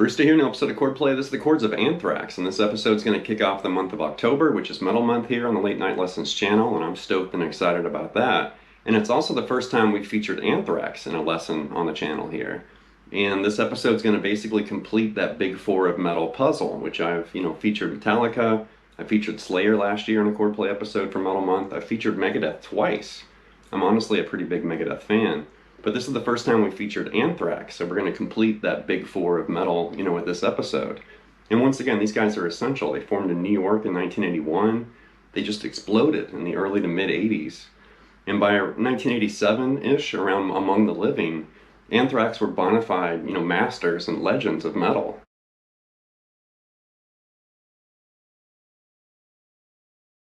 Rooster here, new episode of Chordplay. This is the Chords of Anthrax, and this episode is going to kick off the month of October, which is Metal Month here on the Late Night Lessons channel, and I'm stoked and excited about that. And it's also the first time we've featured Anthrax in a lesson on the channel here. And this episode is going to basically complete that big four of metal puzzle, which I've, featured Metallica, I featured Slayer last year in a Chordplay episode for Metal Month, I featured Megadeth twice. I'm honestly a pretty big Megadeth fan. But this is the first time we featured Anthrax, so we're going to complete that big four of metal, with this episode. And once again, these guys are essential. They formed in New York in 1981. They just exploded in the early to mid 80s. And by 1987-ish, around Among the Living, Anthrax were bona fide, masters and legends of metal.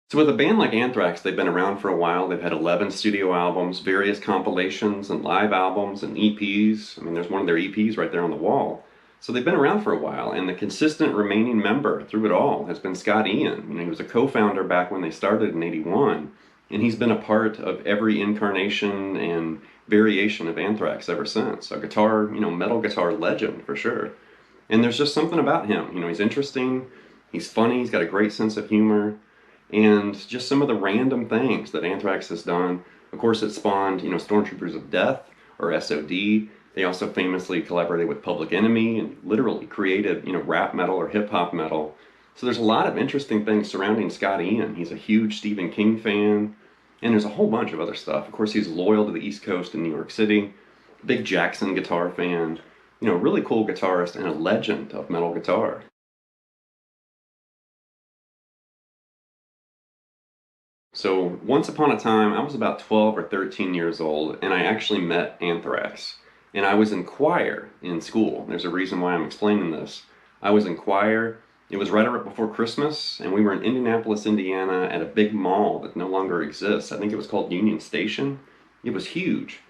So with a band like Anthrax, they've been around for a while. They've had 11 studio albums, various compilations and live albums and EPs. I mean, there's one of their EPs right there on the wall. So they've been around for a while, and the consistent remaining member through it all has been Scott Ian. He was a co-founder back when they started in '81, and he's been a part of every incarnation and variation of Anthrax ever since. A guitar, metal guitar legend for sure. And there's just something about him. He's interesting, he's funny, he's got a great sense of humor. And just some of the random things that Anthrax has done. Of course, it spawned, Stormtroopers of Death, or SOD. They also famously collaborated with Public Enemy and literally created, rap metal or hip-hop metal. So there's a lot of interesting things surrounding Scott Ian. He's a huge Stephen King fan, and there's a whole bunch of other stuff. Of course, he's loyal to the East Coast in New York City, big Jackson guitar fan, really cool guitarist and a legend of metal guitar. So once upon a time, I was about 12 or 13 years old, and I actually met Anthrax. And I was in choir in school. There's a reason why I'm explaining this. I was in choir. It was right before Christmas, and we were in Indianapolis, Indiana, at a big mall that no longer exists. I think it was called Union Station. It was huge.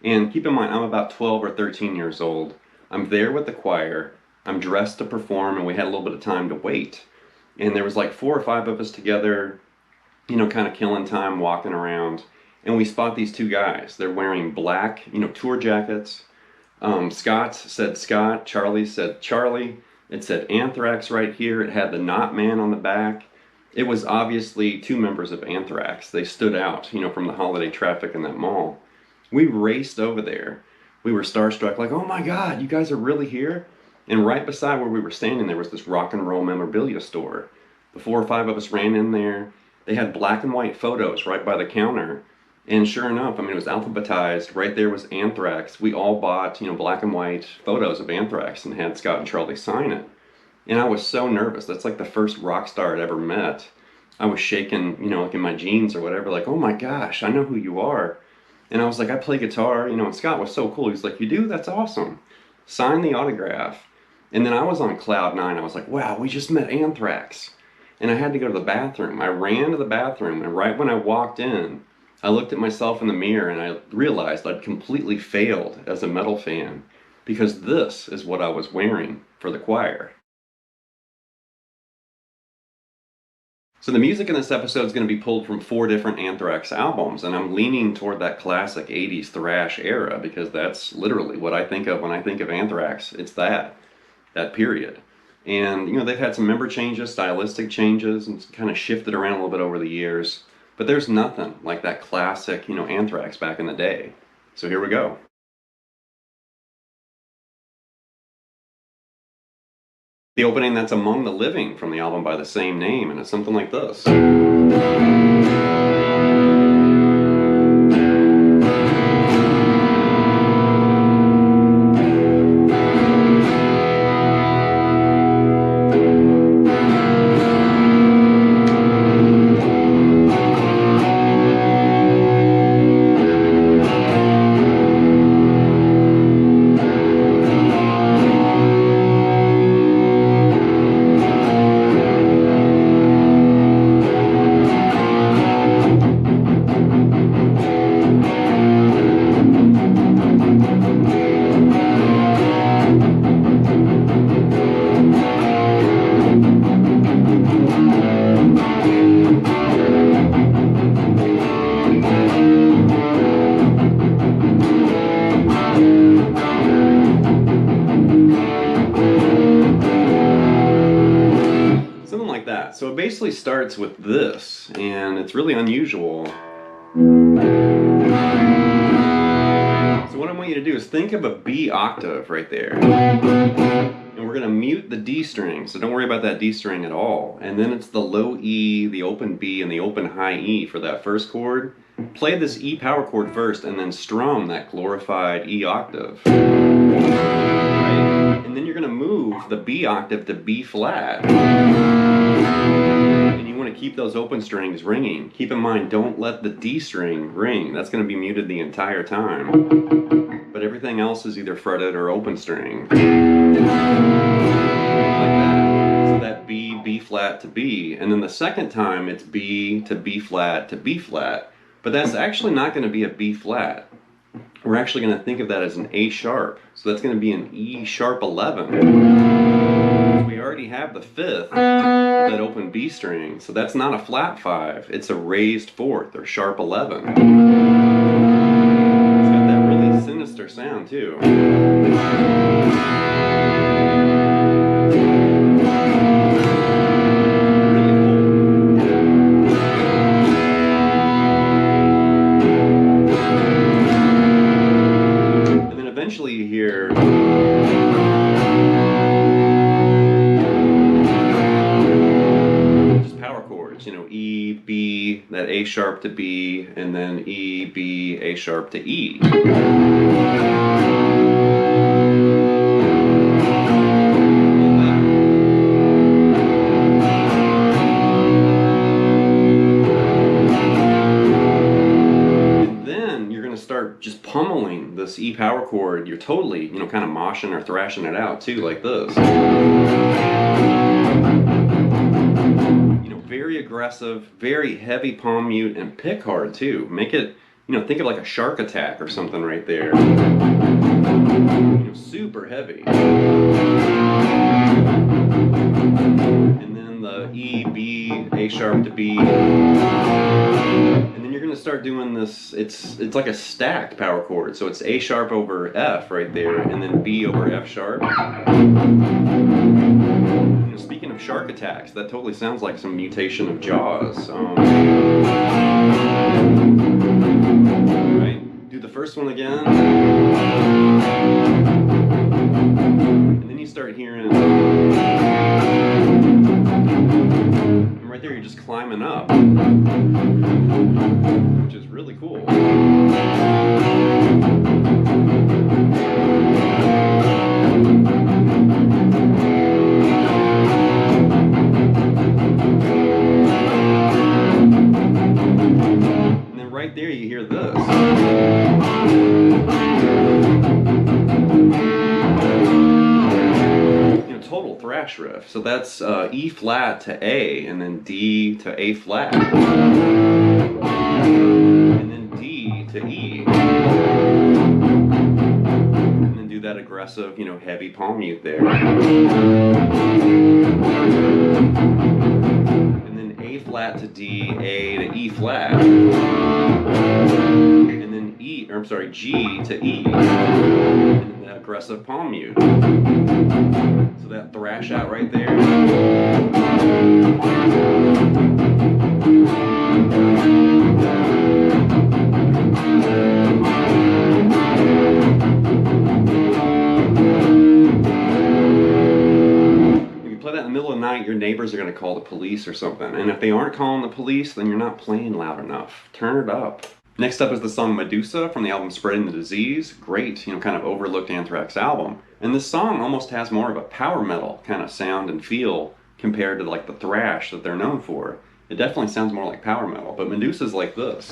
And keep in mind, I'm about 12 or 13 years old. I'm there with the choir. I'm dressed to perform, and we had a little bit of time to wait. And there was like 4 or 5 of us together, kind of killing time, walking around, and we spot these two guys. They're wearing black, tour jackets. Scott said Scott, Charlie said Charlie. It said Anthrax right here. It had the Knot Man on the back. It was obviously 2 members of Anthrax. They stood out, from the holiday traffic in that mall. We raced over there. We were starstruck, like, oh my God, you guys are really here? And right beside where we were standing, there was this rock and roll memorabilia store. The 4 or 5 of us ran in there. They had black and white photos right by the counter. And sure enough, it was alphabetized. Right there was Anthrax. We all bought, black and white photos of Anthrax and had Scott and Charlie sign it. And I was so nervous. That's like the first rock star I'd ever met. I was shaking, like in my jeans or whatever, like, oh my gosh, I know who you are. And I was like, I play guitar, and Scott was so cool. He's like, you do? That's awesome. Sign the autograph. And then I was on cloud 9. I was like, wow, we just met Anthrax. And I had to go to the bathroom. I ran to the bathroom, and right when I walked in, I looked at myself in the mirror and I realized I'd completely failed as a metal fan, because this is what I was wearing for the choir. So the music in this episode is going to be pulled from 4 different Anthrax albums, and I'm leaning toward that classic 80s thrash era, because that's literally what I think of when I think of Anthrax. It's that period. And, they've had some member changes, stylistic changes, and kind of shifted around a little bit over the years. But there's nothing like that classic, Anthrax back in the day. So here we go. The opening, that's Among the Living from the album by the same name, and it's something like this. that. So it basically starts with this, and it's really unusual. So what I want you to do is think of a B octave right there. And we're going to mute the D string, so don't worry about that D string at all. And then it's the low E, the open B, and the open high E for that first chord. Play this E power chord first, and then strum that glorified E octave. Right? And then you're going to move the B octave to B flat. And you want to keep those open strings ringing. Keep in mind, don't let the D string ring. That's going to be muted the entire time. But everything else is either fretted or open string. Like that. So that B, B flat to B. And then the second time it's B to B flat to B flat. But that's actually not going to be a B flat. We're actually going to think of that as an A sharp. So that's going to be an E sharp 11. We already have the fifth, that open B string. So that's not a flat 5. It's a raised 4th or sharp 11. Sinister sound too. Really cool. And then eventually you hear just power chords, you know, E, B, that A sharp to B, and then E, B, A sharp to E. Just pummeling this E power chord. You're totally, you know, kind of moshing or thrashing it out too, like this. You know, very aggressive, very heavy palm mute, and pick hard too. Make it, you know, think of like a shark attack or something right there. You know, super heavy. And then the E, B, A sharp to B. And then you're going to start doing this, it's like a stacked power chord. So it's A sharp over F right there, and then B over F sharp. You know, speaking of shark attacks, that totally sounds like some mutation of Jaws. Right? Do the first one again. And then you start hearing, and right there you're just climbing up, which is really cool. And then right there you hear this. Total thrash riff. So that's E flat to A, and then D to A flat, and then D to E, and then do that aggressive, you know, heavy palm mute there, and then A flat to D, A to E flat, and then E, or I'm sorry, G to E, and then that aggressive palm mute. So that thrash out right there. If you play that in the middle of the night, your neighbors are going to call the police or something. And if they aren't calling the police, then you're not playing loud enough. Turn it up. Next up is the song Medusa from the album Spreading the Disease. Great, you know, kind of overlooked Anthrax album. And this song almost has more of a power metal kind of sound and feel compared to like the thrash that they're known for. It definitely sounds more like power metal, but Medusa's like this.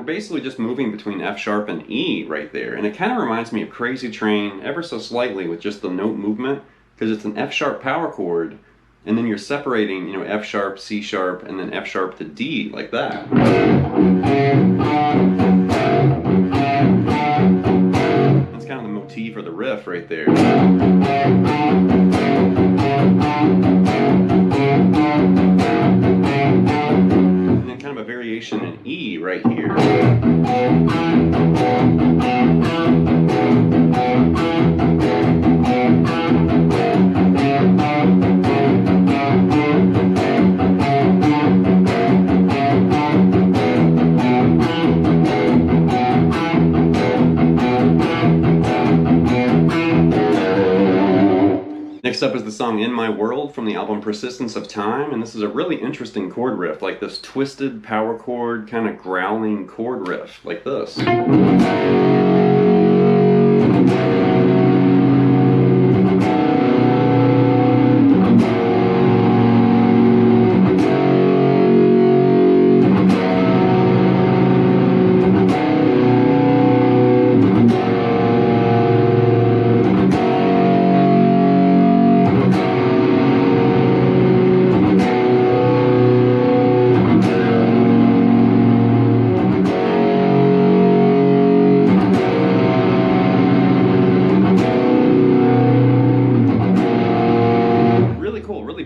Basically just moving between F sharp and E right there, and it kind of reminds me of Crazy Train ever so slightly with just the note movement, because it's an F sharp power chord, And then you're separating, you know, F sharp, C sharp, and then F sharp to D, like that. That's kind of the motif or the riff right there. And then kind of a variation in E right here. Next up is the song In My World from the album Persistence of Time, and this is a really interesting chord riff, like this twisted power chord, kind of growling chord riff, like this.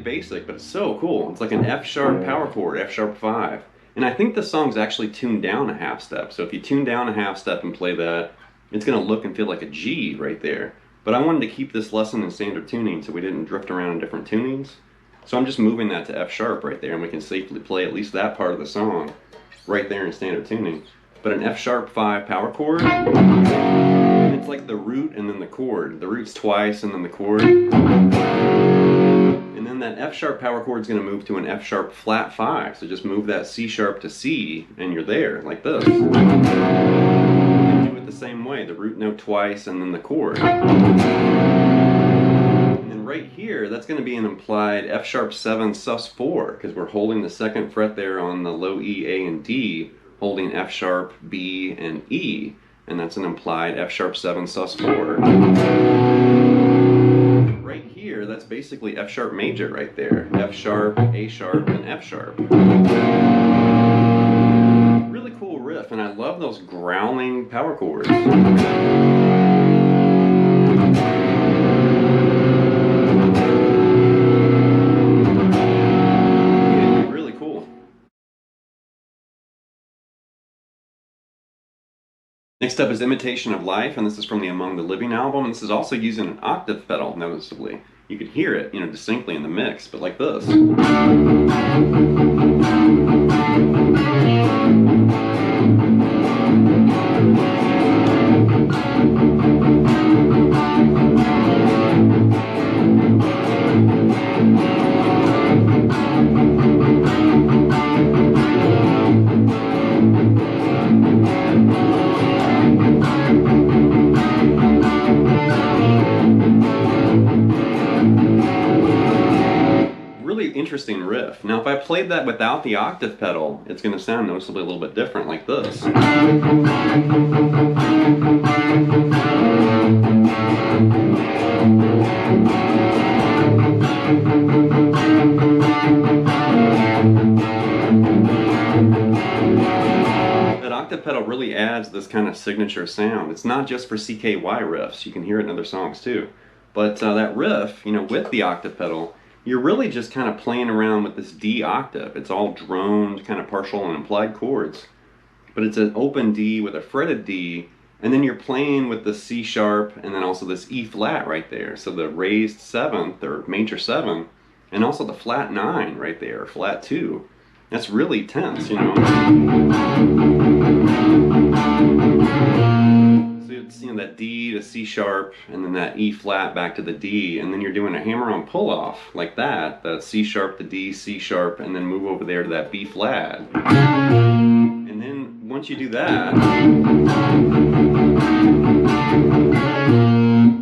Basic, but it's so cool. It's like an F sharp power chord, F sharp 5. And I think the song's actually tuned down a half step. So if you tune down a half step and play that, it's going to look and feel like a G right there. But I wanted to keep this lesson in standard tuning so we didn't drift around in different tunings. So I'm just moving that to F sharp right there, and we can safely play at least that part of the song right there in standard tuning. But an F sharp 5 power chord, and it's like the root and then the chord. The root's twice and then the chord. And then that F sharp power chord is going to move to an F sharp flat 5. So just move that C sharp to C and you're there, like this. And do it the same way, the root note twice and then the chord. And then right here, that's going to be an implied F sharp 7 sus 4, because we're holding the 2nd fret there on the low E, A, and D, holding F sharp, B, and E. And that's an implied F sharp 7 sus 4. Right here, that's basically F sharp major right there. F sharp, A sharp, and F sharp. Really cool riff, and I love those growling power chords. Really cool. Next up is Imitation of Life, and this is from the Among the Living album. This is also using an octave pedal, noticeably. You can hear it, distinctly in the mix, but like this. Interesting riff. Now if I played that without the octave pedal, it's going to sound noticeably a little bit different, like this. That octave pedal really adds this kind of signature sound. It's not just for CKY riffs, you can hear it in other songs too. But that riff, with the octave pedal, you're really just kind of playing around with this D octave. It's all droned, kind of partial and implied chords. But it's an open D with a fretted D, and then you're playing with the C sharp and then also this E flat right there. So the raised 7th, or major 7, and also the flat 9 right there, or flat 2. That's really tense, that D to C sharp, and then that E flat back to the D, and then you're doing a hammer-on pull-off like that, the C sharp to D, C sharp, and then move over there to that B flat. And then once you do that,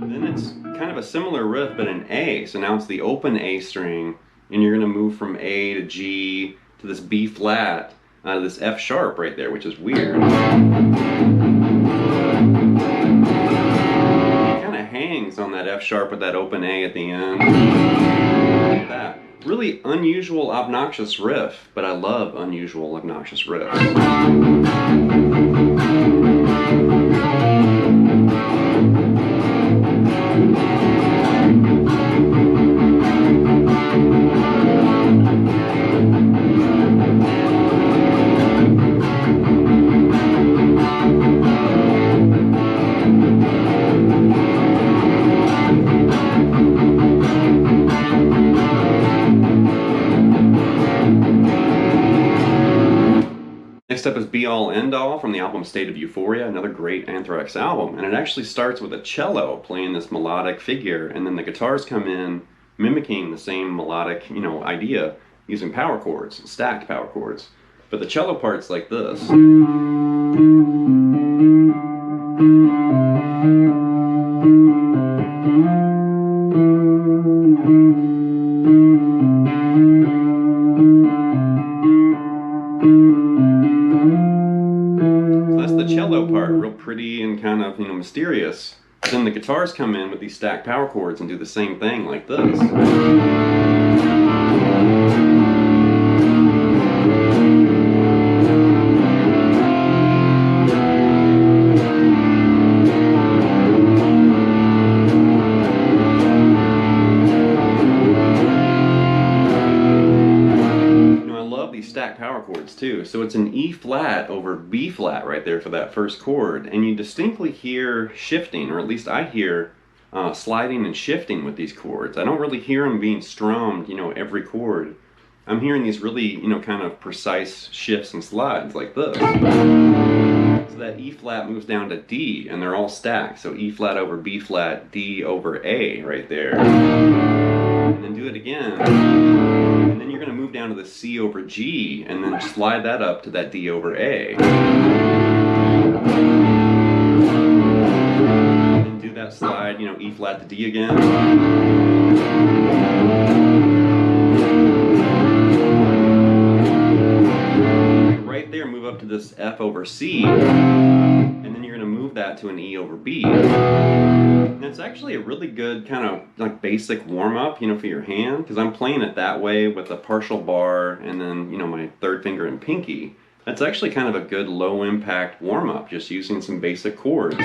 then it's kind of a similar riff, but in A. So now it's the open A string, and you're going to move from A to G to this B flat, this F sharp right there, which is weird. Hangs on that F sharp with that open A at the end. Like that. Really unusual, obnoxious riff, but I love unusual, obnoxious riffs. Next up is Be All End All from the album State of Euphoria, another great Anthrax album. And it actually starts with a cello playing this melodic figure, and then the guitars come in mimicking the same melodic, idea using power chords, stacked power chords. But the cello part's like this. Cello part, real pretty and kind of, mysterious. Then the guitars come in with these stacked power chords and do the same thing like this. Stacked power chords too. So it's an E flat over B flat right there for that first chord, and you distinctly hear shifting, or at least I hear sliding and shifting with these chords. I don't really hear them being strummed, every chord. I'm hearing these really, kind of precise shifts and slides like this. So that E flat moves down to D, and they're all stacked. So E flat over B flat, D over A right there. And then do it again. And then you're going to move down to the C over G, and then slide that up to that D over A. And do that slide, E flat to D again. Right there, move up to this F over C, and then you're going to move that to an E over B. And it's actually a really good kind of like basic warm-up, for your hand, because I'm playing it that way with a partial bar and then, my third finger and pinky. That's actually kind of a good low-impact warm-up, just using some basic chords.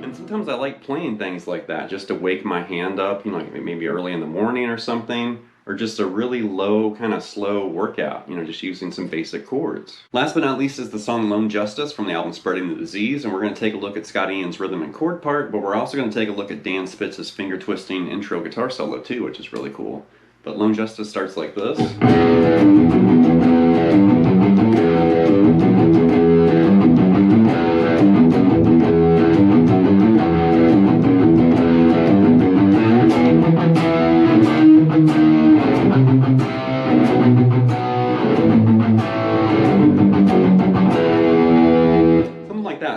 And sometimes I like playing things like that just to wake my hand up, like maybe early in the morning or something. Or just a really low, kind of slow workout, just using some basic chords. Last but not least is the song Lone Justice from the album Spreading the Disease, and we're going to take a look at Scott Ian's rhythm and chord part, but we're also going to take a look at Dan Spitz's finger-twisting intro guitar solo too, which is really cool. But Lone Justice starts like this.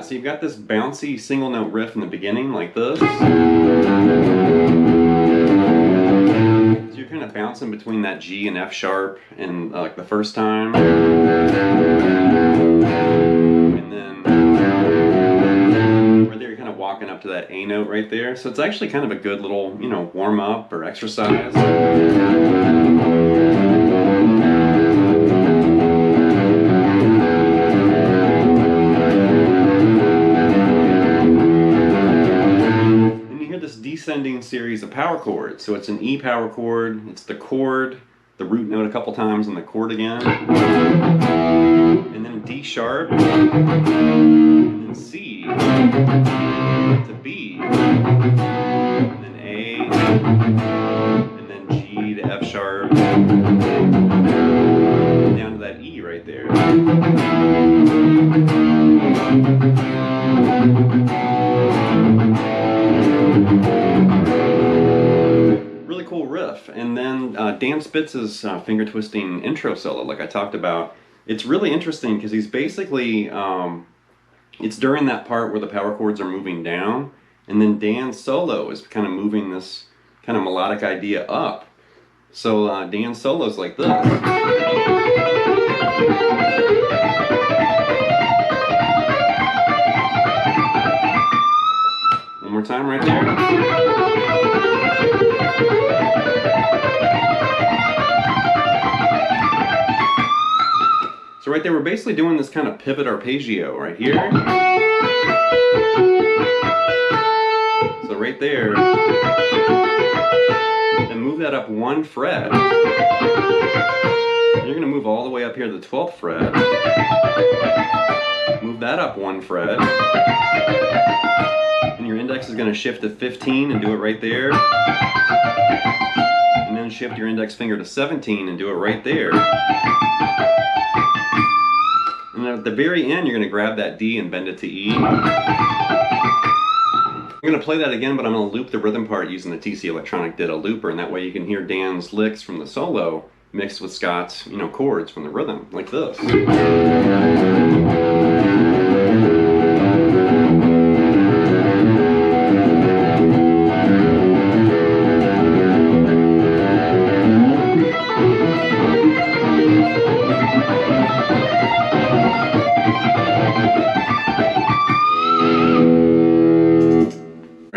So you've got this bouncy single note riff in the beginning like this. So you're kind of bouncing between that G and F sharp and like the first time. And then right there you're kind of walking up to that A note right there. So it's actually kind of a good little, warm up or exercise. Descending series of power chords. So it's an E power chord, it's the chord, the root note a couple times, and the chord again. And then D sharp, and then C, to B, and then A, and then G to F sharp, and down to that E right there. Really cool riff. And then Dan Spitz's finger twisting intro solo, like I talked about, it's really interesting because he's basically, it's during that part where the power chords are moving down, and then Dan's solo is kind of moving this kind of melodic idea up. So Dan's solo's like this. One more time right there. So right there, we're basically doing this kind of pivot arpeggio right here. So right there, and move that up 1 fret. You're going to move all the way up here to the 12th fret. Move that up 1 fret. And your index is going to shift to 15 and do it right there. And then shift your index finger to 17 and do it right there. And then at the very end, you're going to grab that D and bend it to E. I'm going to play that again, but I'm going to loop the rhythm part using the TC Electronic Ditto looper, and that way you can hear Dan's licks from the solo mixed with Scott's, chords from the rhythm, like this.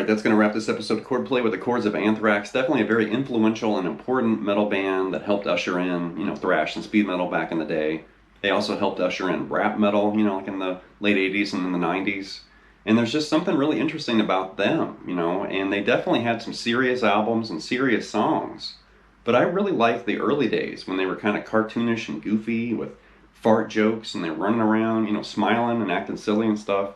That's going to wrap this episode of Chordplay with the Chords of Anthrax. Definitely a very influential and important metal band that helped usher in, thrash and speed metal back in the day. They also helped usher in rap metal, like in the late 80s and in the 90s. And there's just something really interesting about them, and they definitely had some serious albums and serious songs. But I really liked the early days when they were kind of cartoonish and goofy with fart jokes and they're running around, smiling and acting silly and stuff.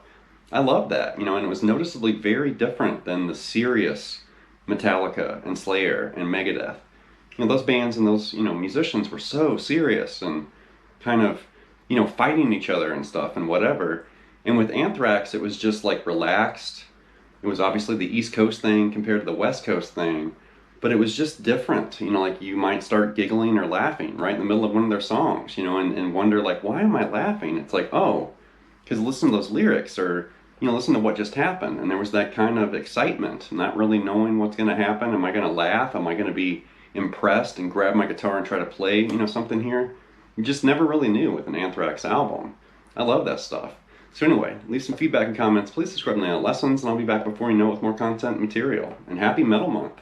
I love that, and it was noticeably very different than the serious Metallica and Slayer and Megadeth. Those bands and those, musicians were so serious and kind of, fighting each other and stuff and whatever. And with Anthrax, it was just like relaxed. It was obviously the East Coast thing compared to the West Coast thing, but it was just different. Like you might start giggling or laughing right in the middle of one of their songs, and wonder like, why am I laughing? It's like, oh, because listen to those lyrics, or listen to what just happened. And there was that kind of excitement, not really knowing what's going to happen. Am I going to laugh? Am I going to be impressed and grab my guitar and try to play, something here? You just never really knew with an Anthrax album. I love that stuff. So anyway, leave some feedback and comments. Please subscribe to Lessons, and I'll be back before you know with more content and material. And happy Metal Month!